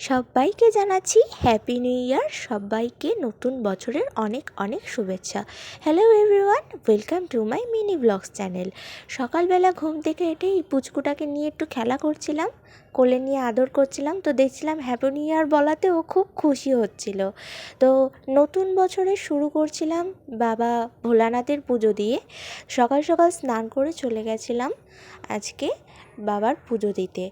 সবাইকে জানাচ্ছি happy new year. সবাইকে নতুন বছরের অনেক অনেক শুভেচ্ছা। Hello everyone, welcome to my mini vlogs channel. সকালবেলা ঘুম থেকে উঠে এই পুচকুটাকে নিয়ে একটু খেলা করছিলাম, কোলে নিয়ে আদর করছিলাম। তো দেখছিলাম হ্যাপি নিউ ইয়ার বলাতে ও খুব খুশি হচ্ছিল। তো নতুন বছরে শুরু করছিলাম বাবা ভোলানাথের পুজো দিয়ে। সকাল সকাল স্নান করে চলে গেছিলাম আজকে বাবার পুজো দিতে।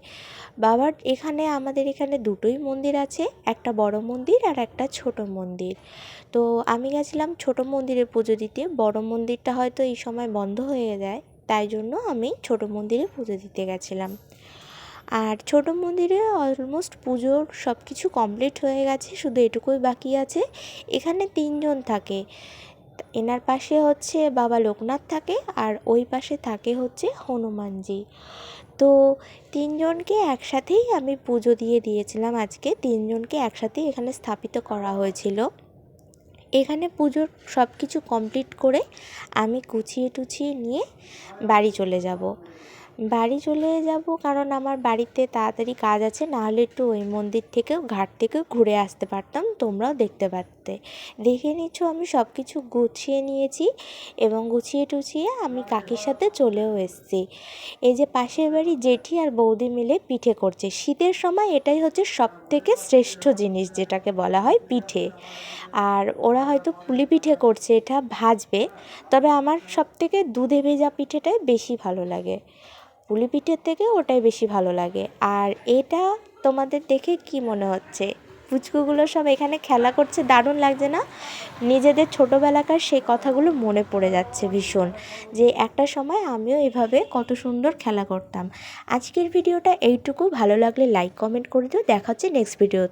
আমাদের এখানে দুটোই মন্দির আছে, একটা বড় মন্দির আর একটা ছোট মন্দির। তো আমি গেছিলাম ছোট মন্দিরে পুজো দিতে। বড় মন্দিরটা হয়তো এই সময় বন্ধ হয়ে যায়, তাই জন্য আমি ছোট মন্দিরে পুজো দিতে গেছিলাম। আর ছোট মন্দিরে অলমোস্ট পুজোর সব কিছু কমপ্লিট হয়ে গেছে, শুধু এটুকুই বাকি আছে। এখানে 3 জন থাকে, এনার পাশে হচ্ছে বাবা লোকনাথ থাকে আর ওই পাশে থাকে হচ্ছে হনুমানজি। তো 3জনকে একসাথেই আমি পুজো দিয়েছিলাম। আজকে 3জনকে একসাথেই এখানে স্থাপিত করা হয়েছিল। এখানে পুজোর সব কিছু কমপ্লিট করে আমি গুছিয়ে টুছিয়ে নিয়ে বাড়ি চলে যাব কারণ আমার বাড়িতে তাড়াতাড়ি কাজ আছে, নাহলে একটু ওই মন্দির থেকেও ঘাট থেকেও ঘুরে আসতে পারতাম, তোমরাও দেখতে পারতে। দেখে নিচ্ছ আমি সব কিছু গুছিয়ে নিয়েছি এবং গুছিয়ে টুছিয়ে আমি কাকির সাথে চলেও এসেছি। এই যে পাশের বাড়ি জেঠি আর বৌদি মিলে পিঠে করছে। শীতের সময় এটাই হচ্ছে সবথেকে শ্রেষ্ঠ জিনিস, যেটাকে বলা হয় পিঠে। আর ওরা হয়তো পুলি পিঠে করছে, এটা ভাজবে। তবে আমার সবথেকে দুধে ভেজা পিঠেটাই বেশি ভালো লাগে, পুলি পিঠের থেকে ওটাই বেশি ভালো লাগে। আর এটা তোমাদের দেখে কি মনে হচ্ছে? পুচকুগুলো সব এখানে খেলা করছে, দারুণ লাগছে না? নিজেদের ছোটোবেলাকার সেই কথাগুলো মনে পড়ে যাচ্ছে ভীষণ, যে একটা সময় আমিও এভাবে কত সুন্দর খেলা করতাম। আজকের ভিডিওটা এইটুকু। ভালো লাগলে লাইক কমেন্ট করে দিও। দেখা হচ্ছে নেক্সট ভিডিওতে।